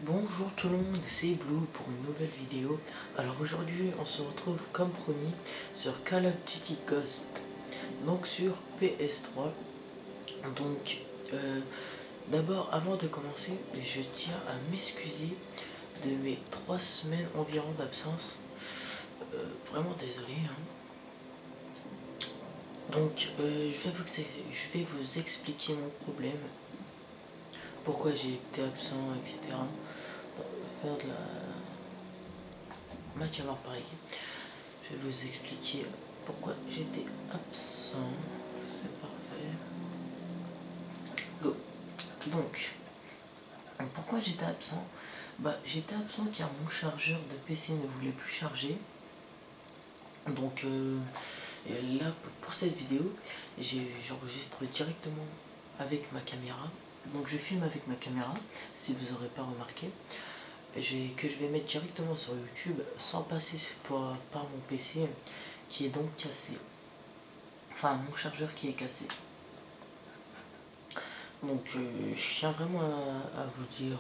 Bonjour tout le monde, c'est Blue pour une nouvelle vidéo. Alors aujourd'hui on se retrouve comme promis sur Call of Duty Ghost, donc sur PS3. Donc d'abord avant de commencer, je tiens à m'excuser de mes 3 semaines environ d'absence. Vraiment désolé hein. Donc je vais vous expliquer mon problème, pourquoi j'ai été absent, etc. Faire de la match à mort par équipe. Je vais vous expliquer pourquoi j'étais absent. C'est parfait. Go. Donc, pourquoi j'étais absent? J'étais absent car mon chargeur de PC ne voulait plus charger. Donc là, pour cette vidéo, j'enregistre directement avec ma caméra. Donc je filme avec ma caméra, si vous n'aurez pas remarqué. Que je vais mettre directement sur YouTube sans passer par mon PC qui est donc cassé. Enfin, mon chargeur qui est cassé. Donc je tiens vraiment à vous dire,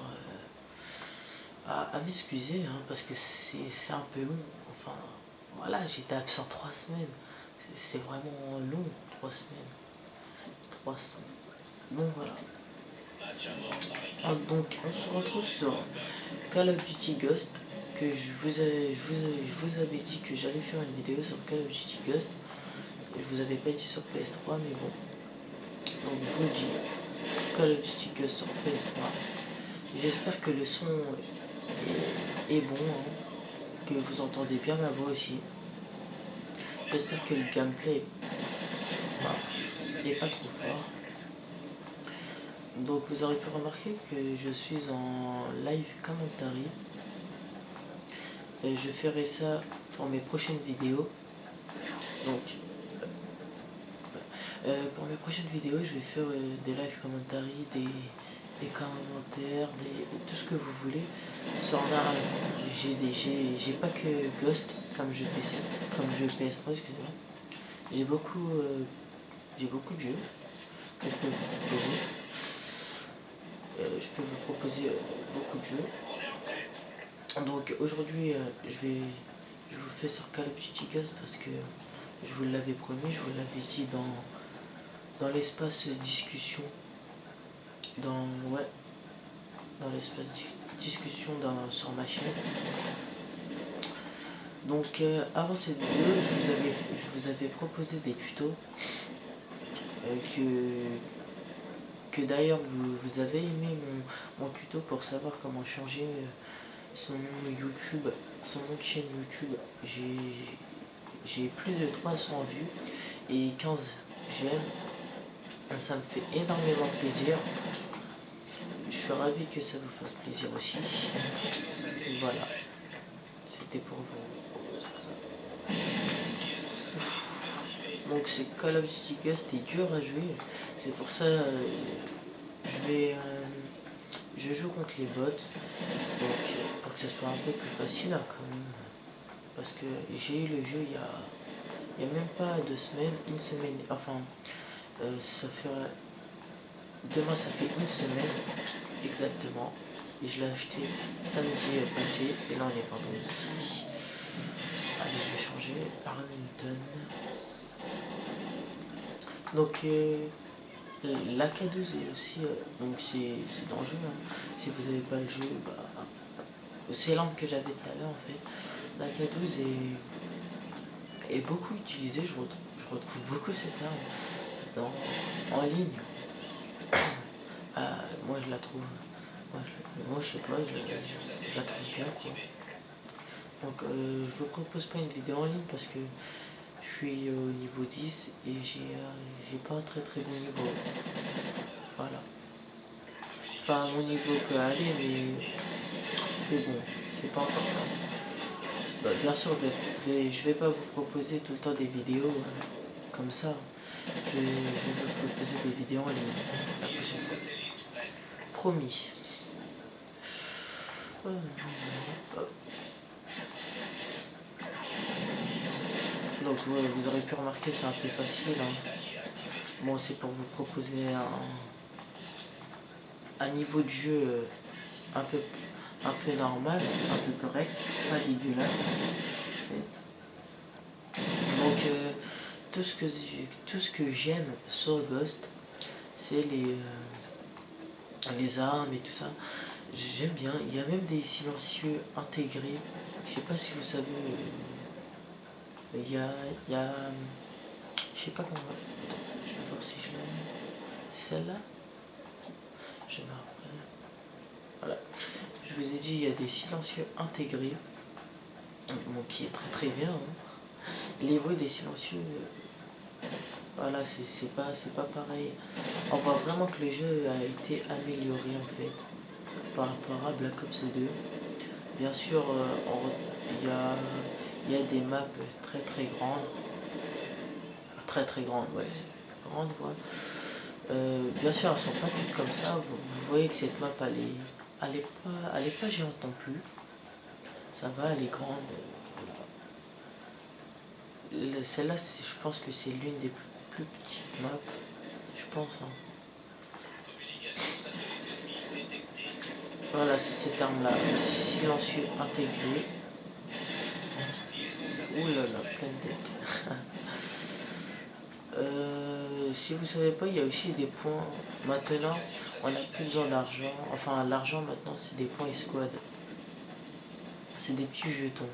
à m'excuser hein, parce que c'est un peu long. Enfin voilà, j'étais absent 3 semaines. C'est vraiment long, 3 semaines. 3 semaines. Donc voilà. Donc on se retrouve sur Call of Duty Ghost, que je vous avais dit que j'allais faire une vidéo sur Call of Duty Ghost. Je vous avais pas dit sur PS3 mais bon. Donc je vous dis Call of Duty Ghost sur PS3. J'espère que le son est bon, hein, que vous entendez bien ma voix aussi. J'espère que le gameplay n'est pas trop fort. Donc vous aurez pu remarquer que je suis en live commentary. Et je ferai ça pour mes prochaines vidéos. Donc pour mes prochaines vidéos, je vais faire des live commentary, des commentaires, tout ce que vous voulez. J'ai pas que Ghost comme jeu PC, comme jeu PS3, excusez-moi. J'ai beaucoup de jeux que je peux vous proposer. Je peux vous proposer beaucoup de jeux. Donc aujourd'hui, je vous fais sur Call of Duty Ghost parce que je vous l'avais promis, je vous l'avais dit dans l'espace discussion, dans l'espace discussion sur ma chaîne. Donc avant cette vidéo, je vous avais proposé des tutos que d'ailleurs vous avez aimé mon tuto pour savoir comment changer son nom YouTube, son nom de chaîne YouTube. J'ai plus de 300 vues et 15 j'aime. Ça me fait énormément plaisir. Je suis ravi que ça vous fasse plaisir aussi. Voilà. C'était pour vous. Donc c'est Call of Duty Ghost est dur à jouer. C'est pour ça je joue contre les bots. Donc pour que ce soit un peu plus facile hein, quand même. Parce que j'ai eu le jeu il y a même pas 2 semaines, une semaine. Enfin demain ça fait une semaine exactement. Et je l'ai acheté samedi passé. Et là on est vendredi. Allez, je vais changer Arlington. Donc la K12 est aussi donc c'est dans le jeu hein. Si vous n'avez pas le jeu, c'est l'arme que j'avais tout à l'heure en fait. La K12 est beaucoup utilisée, je retrouve beaucoup cette arme en ligne. Moi je la trouve, moi je sais pas, je la trouve bien quoi. Donc je vous propose pas une vidéo en ligne parce que je suis au niveau 10 et j'ai pas un très bon niveau. Voilà. Enfin mon niveau peut aller mais bon, c'est pas encore ça. Bien sûr je vais pas vous proposer tout le temps des vidéos comme ça. Je vais vous proposer des vidéos en ligne la prochaine fois. Promis. Donc vous aurez pu remarquer c'est un peu facile hein. Bon c'est pour vous proposer un niveau de jeu un peu normal, un peu correct, pas dégueulasse. Donc tout ce que j'aime sur Ghost, c'est les armes et tout ça. J'aime bien. Il y a même des silencieux intégrés. Je sais pas si vous savez. Il y a je sais pas comment. Je vais voir si je l'ai. Celle-là. Je vais après. Voilà. Je vous ai dit, il y a des silencieux intégrés. Bon, qui est très très bien. Hein. Les bruits des silencieux. Voilà, c'est pas pareil. On voit vraiment que le jeu a été amélioré en fait par rapport à Black Ops 2. Bien sûr, il y a des maps très très grandes. Très très grandes, ouais. Grandes, ouais. Bien sûr, elles sont pas toutes comme ça. Vous voyez que cette map, elle est pas géante non plus. Ça va, elle est grande. Celle-là, je pense que c'est l'une des plus petites maps. Je pense. Hein. Voilà, c'est cette arme-là. Silencieux intégré. Ouh là là, pleine tête. Si vous savez pas, il y a aussi des points. Maintenant, on n'a plus besoin d'argent. Enfin, l'argent maintenant, c'est des points escouade. C'est des petits jetons.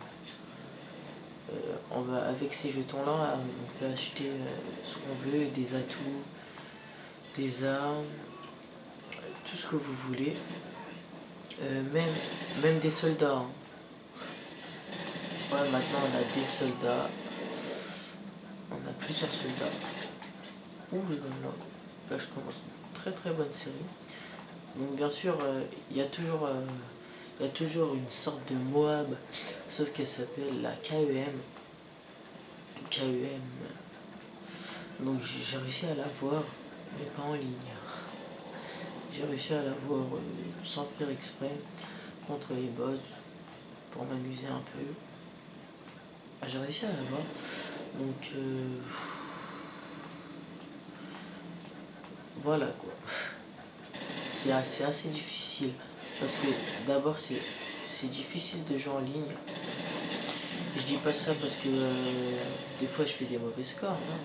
Avec ces jetons-là, on peut acheter ce qu'on veut, des atouts, des armes, tout ce que vous voulez. Même des soldats. Hein. Ouais, maintenant on a des soldats. On a plusieurs soldats. Ouh là là. Là je commence une très très bonne série. Donc bien sûr, il y a toujours une sorte de Moab, sauf qu'elle s'appelle la KEM. KEM. Donc j'ai réussi à la voir, mais pas en ligne. J'ai réussi à la voir sans faire exprès contre les bots pour m'amuser un peu. J'ai réussi à la voir. Donc voilà quoi. C'est assez difficile. Parce que d'abord c'est difficile de jouer en ligne. Je dis pas ça parce que des fois je fais des mauvais scores. Hein.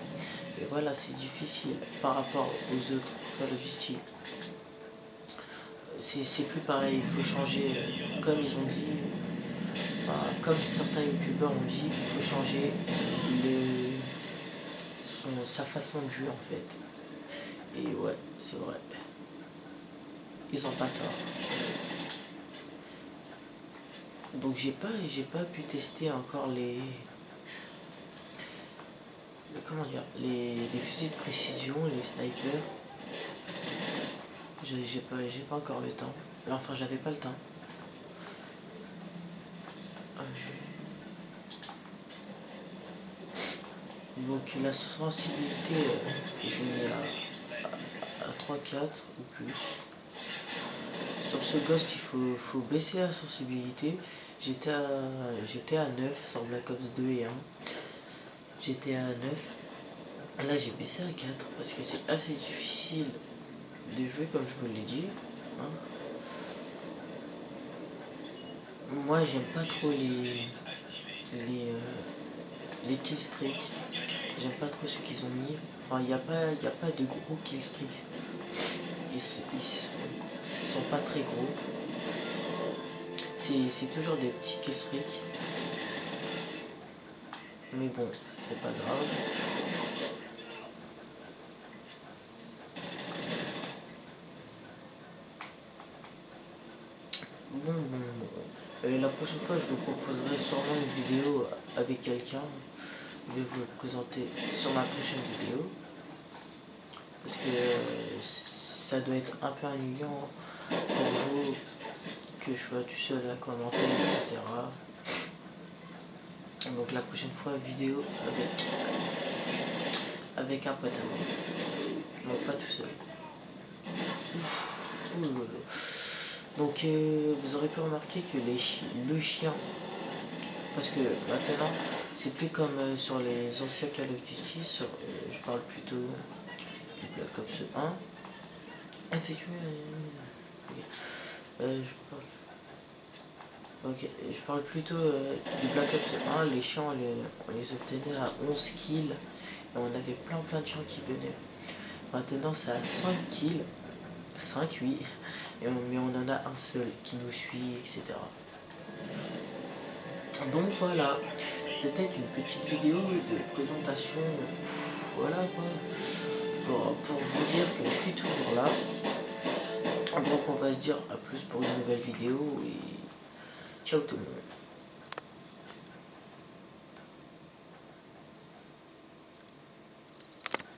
Et voilà, c'est difficile par rapport aux autres Call of Duty. C'est plus pareil, il faut changer, comme ils ont dit, comme certains youtubeurs ont dit, il faut changer sa façon de jouer en fait. Et ouais, c'est vrai. Ils ont pas tort. Donc j'ai pas pu tester encore comment dire, les fusils de précision, les snipers. J'ai pas encore le temps. Enfin, j'avais pas le temps. Donc la sensibilité, je mets à 3-4 ou plus. Sur ce Ghost, il faut baisser la sensibilité. J'étais à 9 sur Black Ops 2 et 1. J'étais à 9. Là, j'ai baissé à 4 parce que c'est assez difficile de jouer comme je vous l'ai dit. Hein. Moi, j'aime pas trop les killstreaks. J'aime pas trop ce qu'ils ont mis. Enfin, il n'y a pas de gros killstreaks. Ils sont pas très gros. C'est toujours des petits killstreaks. Mais bon, c'est pas grave. Bon. La prochaine fois, je vous proposerai sûrement une vidéo avec quelqu'un. Je vais vous le présenter sur ma prochaine vidéo. Parce que ça doit être un peu ennuyant pour vous que je sois tout seul à commenter, etc. Donc la prochaine fois, vidéo avec un pote à moi. Donc pas tout seul. Donc vous aurez pu remarquer que le chien, parce que maintenant c'est plus comme sur les anciens Call of Duty, je parle plutôt du Black Ops 1. Je parle plutôt du Black Ops 1. Les chiens, on les obtenait à 11 kills. Et on avait plein de chiens qui venaient. Maintenant, c'est à 5 kills. 5, oui. Mais on en a un seul qui nous suit, etc. Donc voilà. C'était une petite vidéo de présentation. Voilà quoi. Pour vous dire que je suis toujours là. Donc on va se dire à plus pour une nouvelle vidéo et ciao tout le monde.